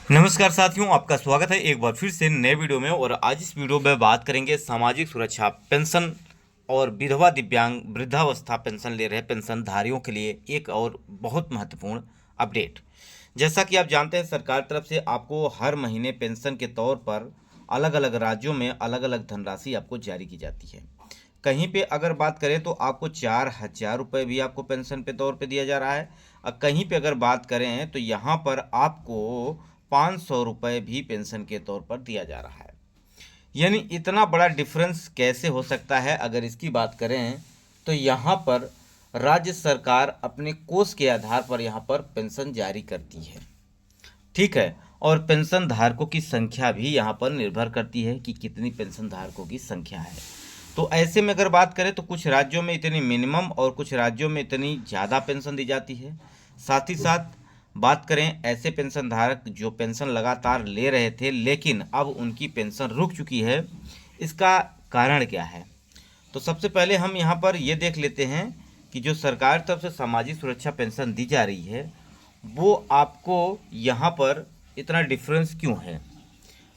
नमस्कार साथियों, आपका स्वागत है एक बार फिर से नए वीडियो में। और आज इस वीडियो में बात करेंगे सामाजिक सुरक्षा पेंशन और विधवा दिव्यांग वृद्धावस्था पेंशन ले रहे पेंशनधारियों के लिए एक और बहुत महत्वपूर्ण अपडेट। जैसा कि आप जानते हैं, सरकार तरफ से आपको हर महीने पेंशन के तौर पर अलग अलग राज्यों में अलग अलग धनराशि आपको जारी की जाती है। कहीं पे अगर बात करें तो आपको 4,000 रुपये भी आपको पेंशन पे तौर पे दिया जा रहा है, और कहीं पे अगर बात करें तो यहाँ पर आपको 500 रुपये भी पेंशन के तौर पर दिया जा रहा है। यानी इतना बड़ा डिफरेंस कैसे हो सकता है? अगर इसकी बात करें तो यहाँ पर राज्य सरकार अपने कोष के आधार पर यहाँ पर पेंशन जारी करती है, ठीक है। और पेंशन धारकों की संख्या भी यहाँ पर निर्भर करती है कि कितनी पेंशन धारकों की संख्या है। तो ऐसे में अगर बात करें तो कुछ राज्यों में इतनी मिनिमम और कुछ राज्यों में इतनी ज़्यादा पेंशन दी जाती है। साथ ही साथ बात करें ऐसे पेंशन धारक जो पेंशन लगातार ले रहे थे लेकिन अब उनकी पेंशन रुक चुकी है, इसका कारण क्या है? तो सबसे पहले हम यहाँ पर ये देख लेते हैं कि जो सरकार तरफ से सामाजिक सुरक्षा पेंशन दी जा रही है वो आपको यहाँ पर इतना डिफरेंस क्यों है।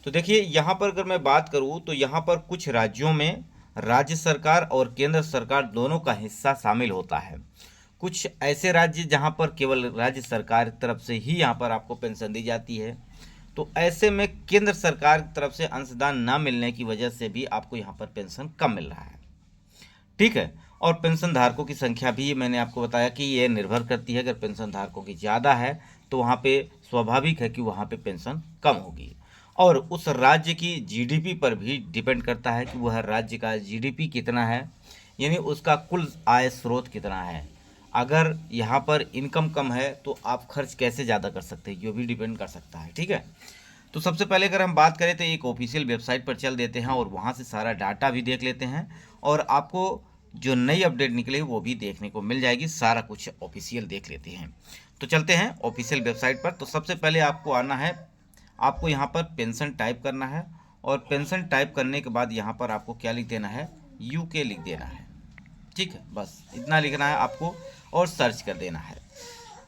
तो देखिए, यहाँ पर अगर मैं बात करूँ तो यहाँ पर कुछ राज्यों में राज्य सरकार और केंद्र सरकार दोनों का हिस्सा शामिल होता है। कुछ ऐसे राज्य जहाँ पर केवल राज्य सरकार की तरफ से ही यहाँ पर आपको पेंशन दी जाती है, तो ऐसे में केंद्र सरकार की तरफ से अंशदान ना मिलने की वजह से भी आपको यहाँ पर पेंशन कम मिल रहा है, ठीक है। और पेंशन धारकों की संख्या भी मैंने आपको बताया कि ये निर्भर करती है। अगर पेंशन धारकों की ज़्यादा है तो वहाँ पे स्वाभाविक है कि वहाँ पे पेंशन कम होगी। और उस राज्य की जीडीपी पर भी डिपेंड करता है कि वह राज्य का जीडीपी कितना है, यानी उसका कुल आय स्रोत कितना है। अगर यहाँ पर इनकम कम है तो आप खर्च कैसे ज़्यादा कर सकते हैं, ये भी डिपेंड कर सकता है, ठीक है। तो सबसे पहले अगर हम बात करें तो एक ऑफिशियल वेबसाइट पर चल देते हैं और वहाँ से सारा डाटा भी देख लेते हैं, और आपको जो नई अपडेट निकले वो भी देखने को मिल जाएगी। सारा कुछ ऑफिशियल देख लेते हैं। तो चलते हैं ऑफिशियल वेबसाइट पर। तो सबसे पहले आपको आना है, आपको यहाँ पर पेंशन टाइप करना है, और पेंशन टाइप करने के बाद यहाँ पर आपको क्या लिख देना है, यूके लिख देना है, ठीक है। बस इतना लिखना है आपको और सर्च कर देना है।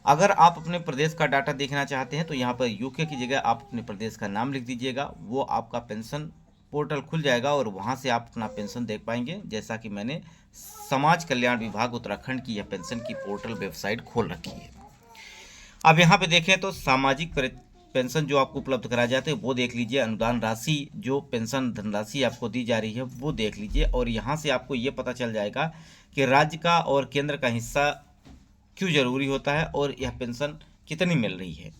अगर आप अपने प्रदेश का डाटा देखना चाहते हैं तो यहाँ पर यूके की जगह आप अपने प्रदेश का नाम लिख दीजिएगा, वो आपका पेंशन पोर्टल खुल जाएगा और वहाँ से आप अपना पेंशन देख पाएंगे। जैसा कि मैंने समाज कल्याण विभाग उत्तराखंड की यह पेंशन की पोर्टल वेबसाइट खोल रखी है। अब यहाँ पे देखें तो सामाजिक पेंशन जो आपको उपलब्ध कराए जाते हैं वो देख लीजिए। अनुदान राशि जो पेंशन धनराशि आपको दी जा रही है वो देख लीजिए, और यहाँ से आपको ये पता चल जाएगा कि राज्य का और केंद्र का हिस्सा क्यों ज़रूरी होता है और यह पेंशन कितनी मिल रही है।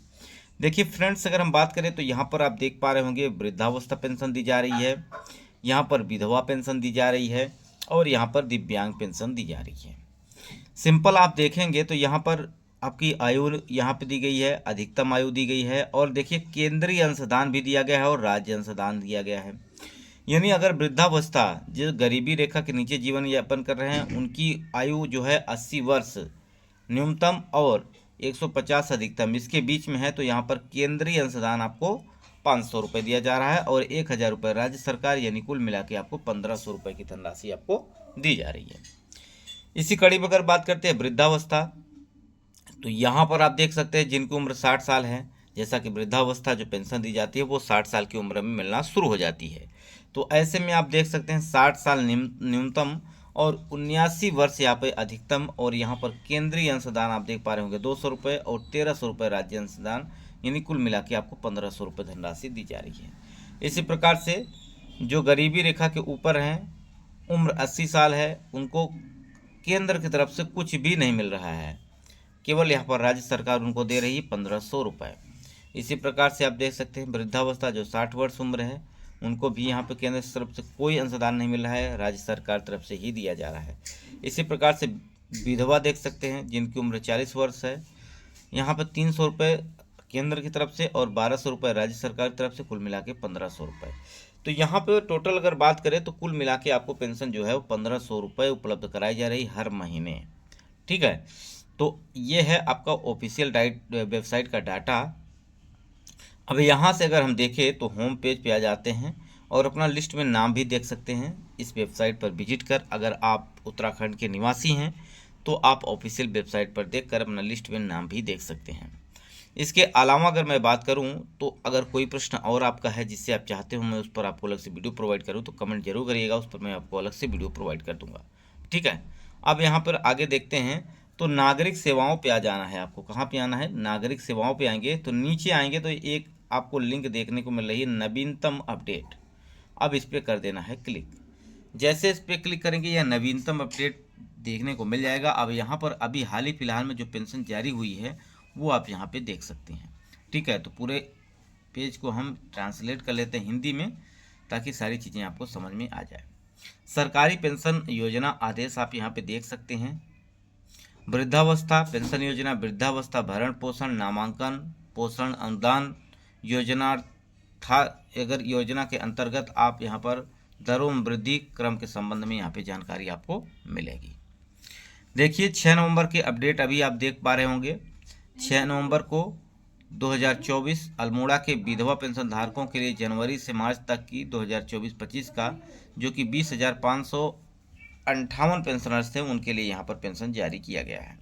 देखिए फ्रेंड्स, अगर हम बात करें तो यहाँ पर आप देख पा रहे होंगे वृद्धावस्था पेंशन दी जा रही है, यहाँ पर विधवा पेंशन दी जा रही है, और यहाँ पर दिव्यांग पेंशन दी जा रही है। सिंपल आप देखेंगे तो यहाँ पर आपकी आयु यहाँ पे दी गई है, अधिकतम आयु दी गई है, और देखिए केंद्रीय अंशदान भी दिया गया है और राज्य अंशदान दिया गया है। यानी अगर वृद्धावस्था जो गरीबी रेखा के नीचे जीवन यापन कर रहे हैं उनकी आयु जो है 80 वर्ष न्यूनतम और 150 अधिकतम, इसके बीच में है, तो यहाँ पर केंद्रीय अंशदान आपको 500 रुपये दिया जा रहा है और 1,000 रुपये राज्य सरकार, यानी कुल मिला के आपको 1,500 रुपये की धनराशि आपको दी जा रही है। इसी कड़ी में अगर बात करते हैं वृद्धावस्था, तो यहाँ पर आप देख सकते हैं जिनकी उम्र 60 साल है, जैसा कि वृद्धावस्था जो पेंशन दी जाती है वो 60 साल की उम्र में मिलना शुरू हो जाती है। तो ऐसे में आप देख सकते हैं 60 साल न्यूनतम और 79 वर्ष यहाँ पे अधिकतम, और यहाँ पर केंद्रीय अंशदान आप देख पा रहे होंगे 200 रुपये और 1,300 रुपये राज्य अंशदान, यानी कुल मिला के आपको 1,500 रुपये धनराशि दी जा रही है। इसी प्रकार से जो गरीबी रेखा के ऊपर हैं, उम्र 80 साल है, उनको केंद्र की तरफ से कुछ भी नहीं मिल रहा है, केवल यहाँ पर राज्य सरकार उनको दे रही है 1,500 रुपये। इसी प्रकार से आप देख सकते हैं वृद्धावस्था जो 60 वर्ष उम्र है उनको भी यहाँ पे केंद्र की तरफ से कोई अंशदान नहीं मिल रहा है, राज्य सरकार तरफ से ही दिया जा रहा है। इसी प्रकार से विधवा देख सकते हैं जिनकी उम्र 40 वर्ष है, यहाँ पर 300 रुपये केंद्र की तरफ से और 1,200 रुपये राज्य सरकार की तरफ से, कुल मिला के 1,500 रुपये। तो यहाँ पे टोटल अगर बात करें तो कुल मिला के आपको पेंशन जो है वो 1,500 रुपये उपलब्ध कराई जा रही हर महीने, ठीक है। तो ये है आपका ऑफिशियल वेबसाइट का डाटा। अब यहाँ से अगर हम देखें तो होम पेज पे आ जाते हैं और अपना लिस्ट में नाम भी देख सकते हैं इस वेबसाइट पर विजिट कर। अगर आप उत्तराखंड के निवासी हैं तो आप ऑफिशियल वेबसाइट पर देखकर अपना लिस्ट में नाम भी देख सकते हैं। इसके अलावा अगर मैं बात करूं तो अगर कोई प्रश्न और आपका है जिससे आप चाहते हो मैं उस पर आपको अलग से वीडियो प्रोवाइड करूं तो कमेंट जरूर करिएगा, उस पर मैं आपको अलग से वीडियो प्रोवाइड कर दूंगा। ठीक है, अब यहाँ पर आगे देखते हैं। तो नागरिक सेवाओं पे आ जाना है आपको। कहाँ पे आना है? नागरिक सेवाओं पे आएंगे तो नीचे आएंगे तो एक आपको लिंक देखने को मिल रही है नवीनतम अपडेट। अब इस पर कर देना है क्लिक। जैसे इस पर क्लिक करेंगे यह नवीनतम अपडेट देखने को मिल जाएगा। अब यहाँ पर अभी हाल ही फिलहाल में जो पेंशन जारी हुई है वो आप यहाँ पे देख सकते हैं। ठीक है, तो पूरे पेज को हम ट्रांसलेट कर लेते हैं हिंदी में ताकि सारी चीज़ें आपको समझ में आ जाए। सरकारी पेंशन योजना आदेश आप यहाँ पे देख सकते हैं। वृद्धावस्था पेंशन योजना, वृद्धावस्था भरण पोषण, नामांकन, पोषण अनुदान योजना था। अगर योजना के अंतर्गत आप यहाँ पर दरों में वृद्धि क्रम के संबंध में यहाँ पे जानकारी आपको मिलेगी। देखिए 6 नवंबर के अपडेट अभी आप देख पा रहे होंगे। 6 नवंबर को 2024 अल्मोड़ा के विधवा पेंशन धारकों के लिए जनवरी से मार्च तक की 2024-25 का जो कि 20,558 पेंशनर्स थे उनके लिए यहाँ पर पेंशन जारी किया गया है।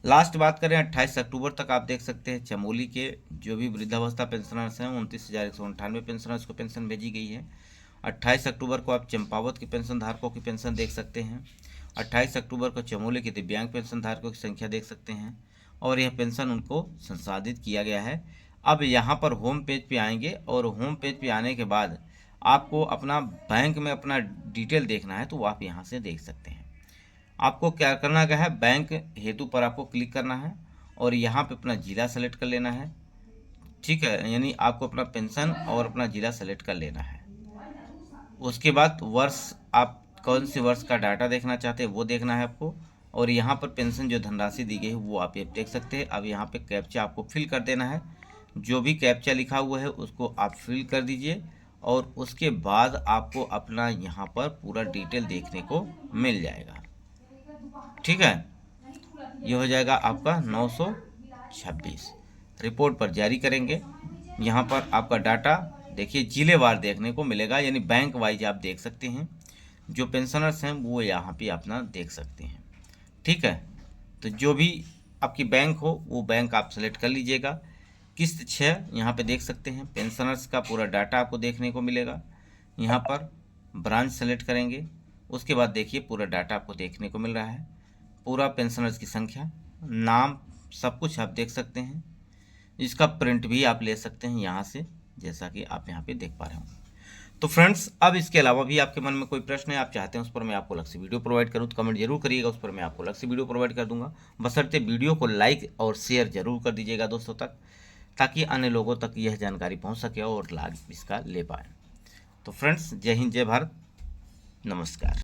लास्ट बात करें 28 अक्टूबर तक आप देख सकते हैं चमोली के जो भी वृद्धावस्था पेंशनर्स हैं 29,198 पेंशनर्स को पेंशन भेजी गई है। 28 अक्टूबर को आप चंपावत की पेंशन धारकों की पेंशन देख सकते हैं। 28 अक्टूबर को चमोली के दिव्यांग पेंशन धारकों की संख्या देख सकते हैं और यह पेंशन उनको संसाधित किया गया है। अब यहाँ पर होम पेज पे आएंगे और होम पेज पे आने के बाद आपको अपना बैंक में अपना डिटेल देखना है तो वो आप यहाँ से देख सकते हैं। आपको क्या करना है? बैंक हेतु पर आपको क्लिक करना है और यहाँ पे अपना जिला सेलेक्ट कर लेना है। ठीक है, यानी आपको अपना पेंशन और अपना जिला सेलेक्ट कर लेना है। उसके बाद वर्ष, आप कौन से वर्ष का डाटा देखना चाहते हैं वो देखना है आपको। और यहाँ पर पेंशन जो धनराशि दी गई है वो आप ये देख सकते हैं। अब यहाँ पे कैप्चा आपको फिल कर देना है। जो भी कैप्चा लिखा हुआ है उसको आप फिल कर दीजिए और उसके बाद आपको अपना यहाँ पर पूरा डिटेल देखने को मिल जाएगा। ठीक है, ये हो जाएगा आपका 926। रिपोर्ट पर जारी करेंगे। यहाँ पर आपका डाटा देखिए जिलेवार देखने को मिलेगा, यानी बैंक वाइज आप देख सकते हैं। जो पेंशनर्स हैं वो यहाँ पे अपना देख सकते हैं। ठीक है, तो जो भी आपकी बैंक हो वो बैंक आप सेलेक्ट कर लीजिएगा। किस्त 6 यहाँ पे देख सकते हैं। पेंशनर्स का पूरा डाटा आपको देखने को मिलेगा। यहाँ पर ब्रांच सेलेक्ट करेंगे, उसके बाद देखिए पूरा डाटा आपको देखने को मिल रहा है। पूरा पेंशनर्स की संख्या, नाम, सब कुछ आप देख सकते हैं। इसका प्रिंट भी आप ले सकते हैं यहाँ से, जैसा कि आप यहाँ पे देख पा रहे होंगे। तो फ्रेंड्स, अब इसके अलावा भी आपके मन में कोई प्रश्न है, आप चाहते हैं उस पर मैं आपको अलग से वीडियो प्रोवाइड करूँ तो कमेंट जरूर करिएगा, उस पर मैं आपको अलग से वीडियो प्रोवाइड कर दूंगा। बशर्ते वीडियो को लाइक और शेयर जरूर कर दीजिएगा दोस्तों तक, ताकि अन्य लोगों तक यह जानकारी पहुँच सके और लाभ इसका ले पाए। तो फ्रेंड्स, जय हिंद, जय भारत, नमस्कार।